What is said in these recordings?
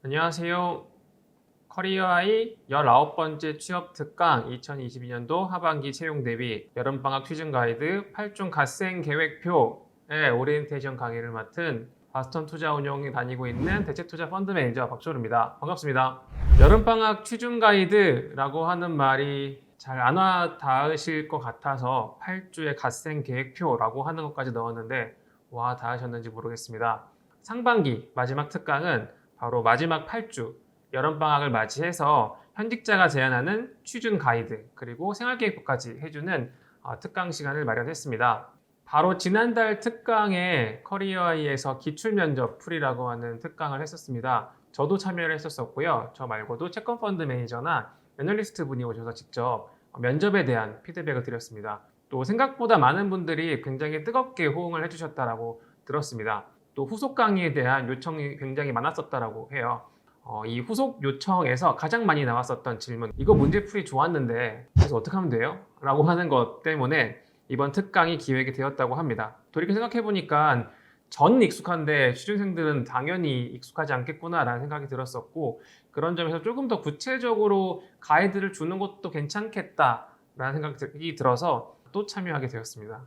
안녕하세요. 커리어아이 19번째 취업 특강 2022년도 하반기 채용 대비 여름방학 취준 가이드 8중 갓생 계획표의 오리엔테이션 강의를 맡은 바스턴 투자운용에 다니고 있는 대체투자 펀드 매니저 박조루입니다. 반갑습니다. 여름방학 취준 가이드라고 하는 말이 잘 안 와닿으실 것 같아서 8주의 갓생 계획표라고 하는 것까지 넣었는데 와 닿으셨는지 모르겠습니다. 상반기 마지막 특강은 바로 마지막 8주 여름방학을 맞이해서 현직자가 제안하는 취준 가이드 그리고 생활계획표까지 해주는 특강 시간을 마련했습니다. 바로 지난달 특강에 커리어아이에서 기출면접 풀이라고 하는 특강을 했었습니다. 저도 참여를 했었었고요. 저 말고도 채권펀드 매니저나 애널리스트 분이 오셔서 직접 면접에 대한 피드백을 드렸습니다. 또 생각보다 많은 분들이 굉장히 뜨겁게 호응을 해주셨다고 들었습니다. 또 후속 강의에 대한 요청이 굉장히 많았었다고 해요. 이 후속 요청에서 가장 많이 나왔었던 질문, 이거 문제풀이 좋았는데 그래서 어떻게 하면 돼요? 라고 하는 것 때문에 이번 특강이 기획이 되었다고 합니다. 돌이켜 생각해보니까 전 익숙한데 취준생들은 당연히 익숙하지 않겠구나 라는 생각이 들었었고, 그런 점에서 조금 더 구체적으로 가이드를 주는 것도 괜찮겠다 라는 생각이 들어서 또 참여하게 되었습니다.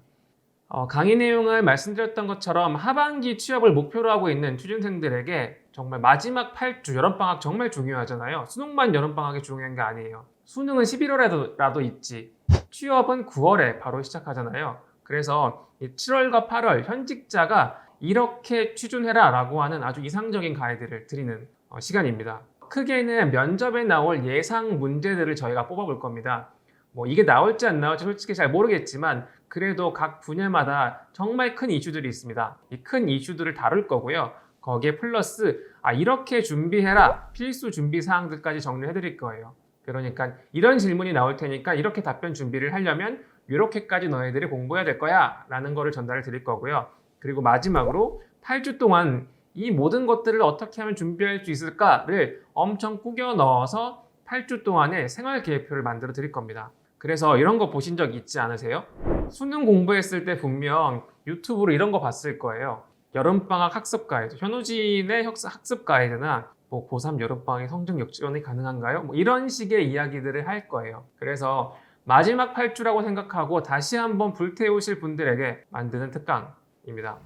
강의 내용을 말씀드렸던 것처럼 하반기 취업을 목표로 하고 있는 취준생들에게 정말 마지막 8주 여름방학 정말 중요하잖아요. 수능만 여름방학이 중요한 게 아니에요. 수능은 11월에라도 있지, 취업은 9월에 바로 시작하잖아요. 그래서 7월과 8월 현직자가 이렇게 취준해라 라고 하는 아주 이상적인 가이드를 드리는 시간입니다. 크게는 면접에 나올 예상 문제들을 저희가 뽑아볼 겁니다. 뭐 이게 나올지 안 나올지 솔직히 잘 모르겠지만 그래도 각 분야마다 정말 큰 이슈들이 있습니다. 이 큰 이슈들을 다룰 거고요. 거기에 플러스 이렇게 준비해라 필수 준비 사항들까지 정리를 해드릴 거예요. 그러니까 이런 질문이 나올 테니까 이렇게 답변 준비를 하려면 이렇게까지 너희들이 공부해야 될 거야 라는 거를 전달을 드릴 거고요. 그리고 마지막으로 8주 동안 이 모든 것들을 어떻게 하면 준비할 수 있을까를 엄청 꾸겨 넣어서 8주 동안의 생활 계획표를 만들어 드릴 겁니다. 그래서 이런 거 보신 적 있지 않으세요? 수능 공부했을 때 분명 유튜브로 이런 거 봤을 거예요. 여름방학 학습 가이드, 현우진의 학습 가이드나 뭐 고3 여름방학의 성적 역전이 가능한가요? 뭐 이런 식의 이야기들을 할 거예요. 그래서 마지막 8주라고 생각하고 다시 한번 불태우실 분들에게 만드는 특강입니다.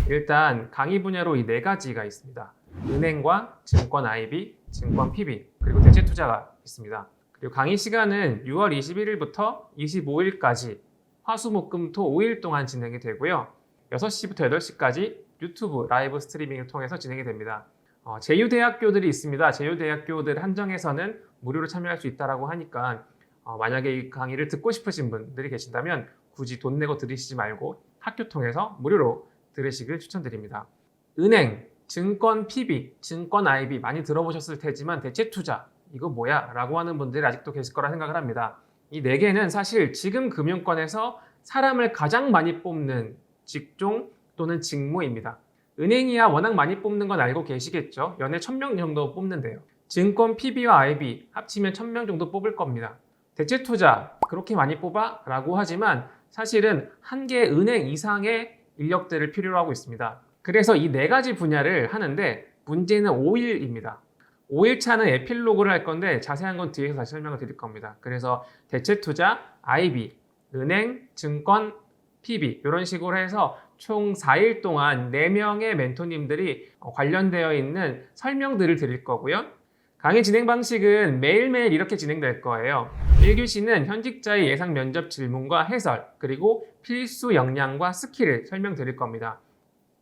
일단 강의 분야로 이 네 가지가 있습니다. 은행과 증권 IB, 증권 PB, 그리고 대체투자가 있습니다. 그리고 강의 시간은 6월 21일부터 25일까지 화수목금토 5일 동안 진행이 되고요. 6시부터 8시까지 유튜브 라이브 스트리밍을 통해서 진행이 됩니다. 제휴대학교들이 있습니다. 제휴대학교들 한정해서는 무료로 참여할 수 있다고 하니까 만약에 이 강의를 듣고 싶으신 분들이 계신다면 굳이 돈 내고 들으시지 말고 학교 통해서 무료로 들으시길 추천드립니다. 은행, 증권 PB, 증권 IB 많이 들어보셨을 테지만 대체투자 이거 뭐야? 라고 하는 분들이 아직도 계실 거라 생각을 합니다. 이 네 개는 사실 지금 금융권에서 사람을 가장 많이 뽑는 직종 또는 직무입니다. 은행이야 워낙 많이 뽑는 건 알고 계시겠죠? 연에 1000명 정도 뽑는데요. 증권 PB와 IB 합치면 1000명 정도 뽑을 겁니다. 대체투자 그렇게 많이 뽑아? 라고 하지만 사실은 한 개 은행 이상의 인력들을 필요로 하고 있습니다. 그래서 이 네 가지 분야를 하는데 문제는 5일입니다. 5일차는 에필로그를 할 건데 자세한 건 뒤에서 다시 설명을 드릴 겁니다. 그래서 대체투자, IB, 은행, 증권, PB 이런 식으로 해서 총 4일 동안 4명의 멘토님들이 관련되어 있는 설명들을 드릴 거고요. 강의 진행 방식은 매일매일 이렇게 진행될 거예요. 1교시는 현직자의 예상 면접 질문과 해설, 그리고 필수 역량과 스킬을 설명드릴 겁니다.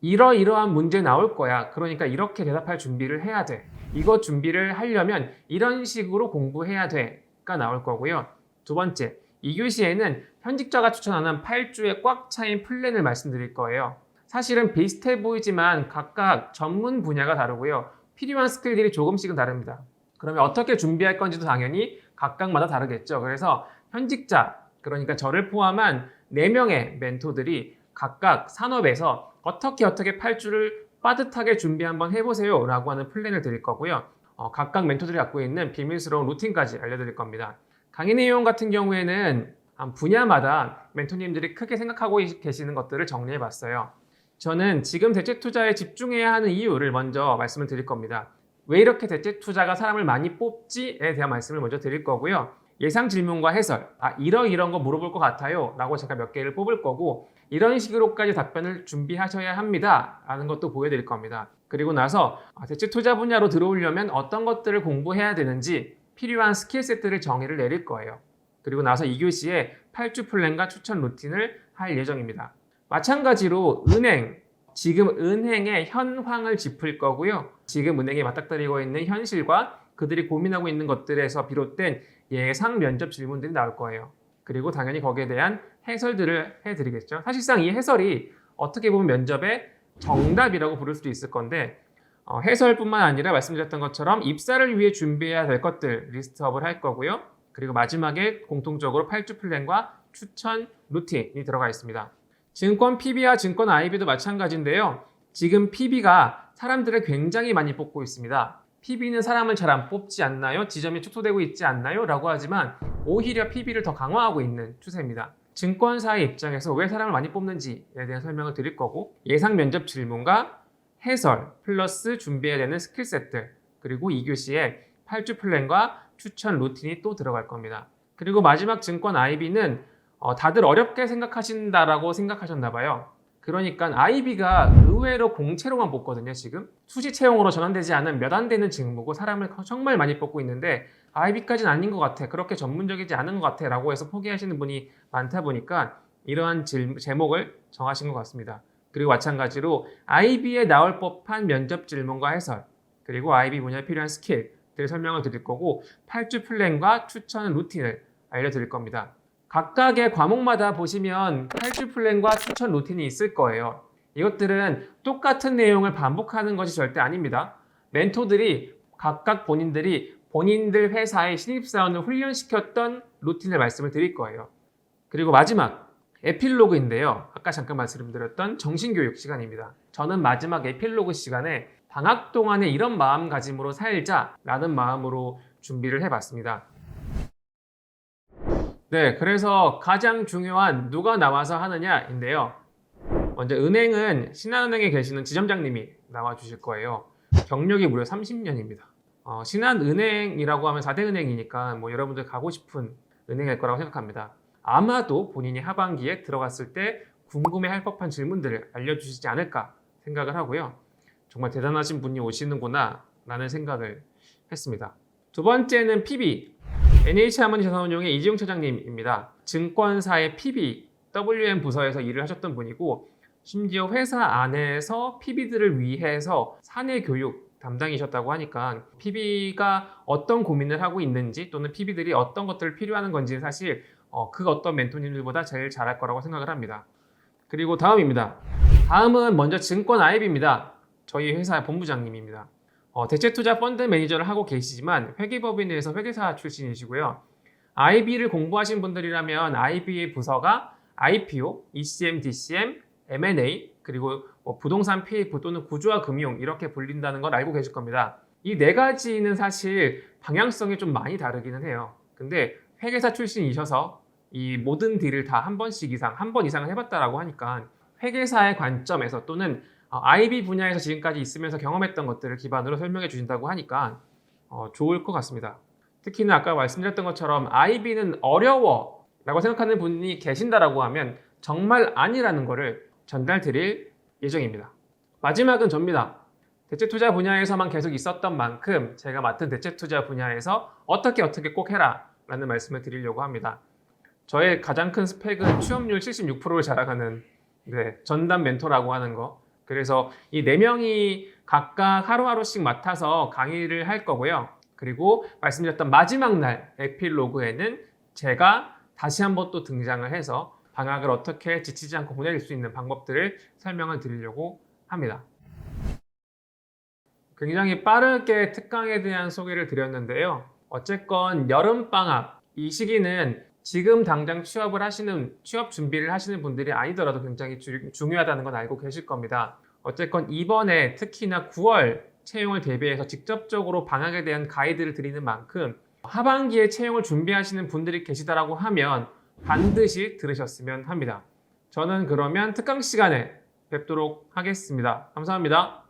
이러이러한 문제 나올 거야. 그러니까 이렇게 대답할 준비를 해야 돼. 이거 준비를 하려면 이런 식으로 공부해야 돼가 나올 거고요. 두 번째, 2교시에는 현직자가 추천하는 8주의 꽉 차인 플랜을 말씀드릴 거예요. 사실은 비슷해 보이지만 각각 전문 분야가 다르고요. 필요한 스킬들이 조금씩은 다릅니다. 그러면 어떻게 준비할 건지도 당연히 각각마다 다르겠죠. 그래서 현직자, 그러니까 저를 포함한 4명의 멘토들이 각각 산업에서 어떻게 8주를 빠듯하게 준비 한번 해보세요 라고 하는 플랜을 드릴 거고요. 각각 멘토들이 갖고 있는 비밀스러운 루틴까지 알려드릴 겁니다. 강의 내용 같은 경우에는 분야마다 멘토님들이 크게 생각하고 계시는 것들을 정리해 봤어요. 저는 지금 대체 투자에 집중해야 하는 이유를 먼저 말씀을 드릴 겁니다. 왜 이렇게 대체 투자가 사람을 많이 뽑지에 대한 말씀을 먼저 드릴 거고요. 예상 질문과 해설, 이런 거 물어볼 것 같아요 라고 제가 몇 개를 뽑을 거고, 이런 식으로까지 답변을 준비하셔야 합니다 라는 것도 보여드릴 겁니다. 그리고 나서 대체 투자 분야로 들어오려면 어떤 것들을 공부해야 되는지 필요한 스킬 세트를 정의를 내릴 거예요. 그리고 나서 2교시에 8주 플랜과 추천 루틴을 할 예정입니다. 마찬가지로 지금 은행의 현황을 짚을 거고요. 지금 은행에 맞닥뜨리고 있는 현실과 그들이 고민하고 있는 것들에서 비롯된 예상 면접 질문들이 나올 거예요. 그리고 당연히 거기에 대한 해설들을 해드리겠죠. 사실상 이 해설이 어떻게 보면 면접의 정답이라고 부를 수도 있을 건데, 해설뿐만 아니라 말씀드렸던 것처럼 입사를 위해 준비해야 될 것들 리스트업을 할 거고요. 그리고 마지막에 공통적으로 8주 플랜과 추천 루틴이 들어가 있습니다. 증권 PB와 증권 IB도 마찬가지인데요. 지금 PB가 사람들을 굉장히 많이 뽑고 있습니다. PB는 사람을 잘 안 뽑지 않나요? 지점이 축소되고 있지 않나요? 라고 하지만 오히려 PB를 더 강화하고 있는 추세입니다. 증권사의 입장에서 왜 사람을 많이 뽑는지에 대한 설명을 드릴 거고, 예상 면접 질문과 해설 플러스 준비해야 되는 스킬셋들, 그리고 2교시에 8주 플랜과 추천 루틴이 또 들어갈 겁니다. 그리고 마지막 증권 IB는 다들 어렵게 생각하신다라고 생각하셨나 봐요. 그러니까 IB가 의외로 공채로만 뽑거든요. 지금 수시 채용으로 전환되지 않은 몇 안 되는 직무고 사람을 정말 많이 뽑고 있는데 IB까지는 아닌 것 같아, 그렇게 전문적이지 않은 것 같아 라고 해서 포기하시는 분이 많다 보니까 이러한 제목을 정하신 것 같습니다. 그리고 마찬가지로 IB에 나올 법한 면접 질문과 해설, 그리고 IB 분야에 필요한 스킬들 설명을 드릴 거고, 8주 플랜과 추천 루틴을 알려드릴 겁니다. 각각의 과목마다 보시면 8주 플랜과 추천 루틴이 있을 거예요. 이것들은 똑같은 내용을 반복하는 것이 절대 아닙니다. 멘토들이 각각 본인들 회사의 신입사원을 훈련시켰던 루틴을 말씀을 드릴 거예요. 그리고 마지막 에필로그인데요. 아까 잠깐 말씀드렸던 정신교육 시간입니다. 저는 마지막 에필로그 시간에 방학 동안에 이런 마음가짐으로 살자라는 마음으로 준비를 해봤습니다. 네, 그래서 가장 중요한 누가 나와서 하느냐인데요. 먼저 은행은 신한은행에 계시는 지점장님이 나와 주실 거예요. 경력이 무려 30년입니다. 신한은행이라고 하면 4대 은행이니까 뭐 여러분들 가고 싶은 은행일 거라고 생각합니다. 아마도 본인이 하반기에 들어갔을 때 궁금해할 법한 질문들을 알려주시지 않을까 생각을 하고요. 정말 대단하신 분이 오시는구나 라는 생각을 했습니다. 두 번째는 PB, NH하모니 자산운용의 이지용 차장님입니다. 증권사의 PB, WM 부서에서 일을 하셨던 분이고, 심지어 회사 안에서 PB들을 위해서 사내 교육 담당이셨다고 하니까 PB가 어떤 고민을 하고 있는지, 또는 PB들이 어떤 것들을 필요하는 건지 사실 그 어떤 멘토님들보다 제일 잘할 거라고 생각을 합니다. 그리고 다음입니다. 다음은 먼저 증권 IB입니다. 저희 회사 본부장님입니다. 대체투자 펀드 매니저를 하고 계시지만 회계법인에서 회계사 출신이시고요. IB를 공부하신 분들이라면 IB의 부서가 IPO, ECM, DCM, M&A, 그리고 부동산 PF 또는 구조화 금융 이렇게 불린다는 걸 알고 계실 겁니다. 이 네 가지는 사실 방향성이 좀 많이 다르기는 해요. 근데 회계사 출신이셔서 이 모든 딜을 다 한 번 이상을 해봤다라고 하니까 회계사의 관점에서 또는 IB 분야에서 지금까지 있으면서 경험했던 것들을 기반으로 설명해 주신다고 하니까 좋을 것 같습니다. 특히나 아까 말씀드렸던 것처럼 IB는 어려워 라고 생각하는 분이 계신다라고 하면 정말 아니라는 것을 전달 드릴 예정입니다. 마지막은 접니다. 대체투자 분야에서만 계속 있었던 만큼 제가 맡은 대체투자 분야에서 어떻게 꼭 해라 라는 말씀을 드리려고 합니다. 저의 가장 큰 스펙은 취업률 76%를 자랑하는 전담 멘토라고 하는 거. 그래서 이 4명이 각각 하루하루씩 맡아서 강의를 할 거고요. 그리고 말씀드렸던 마지막 날 에필로그에는 제가 다시 한번 또 등장을 해서 방학을 어떻게 지치지 않고 보낼 수 있는 방법들을 설명을 드리려고 합니다. 굉장히 빠르게 특강에 대한 소개를 드렸는데요. 어쨌건 여름방학, 이 시기는 지금 당장 취업 준비를 하시는 분들이 아니더라도 굉장히 중요하다는 건 알고 계실 겁니다. 어쨌건 이번에 특히나 9월 채용을 대비해서 직접적으로 방학에 대한 가이드를 드리는 만큼 하반기에 채용을 준비하시는 분들이 계시다라고 하면 반드시 들으셨으면 합니다. 저는 그러면 특강 시간에 뵙도록 하겠습니다. 감사합니다.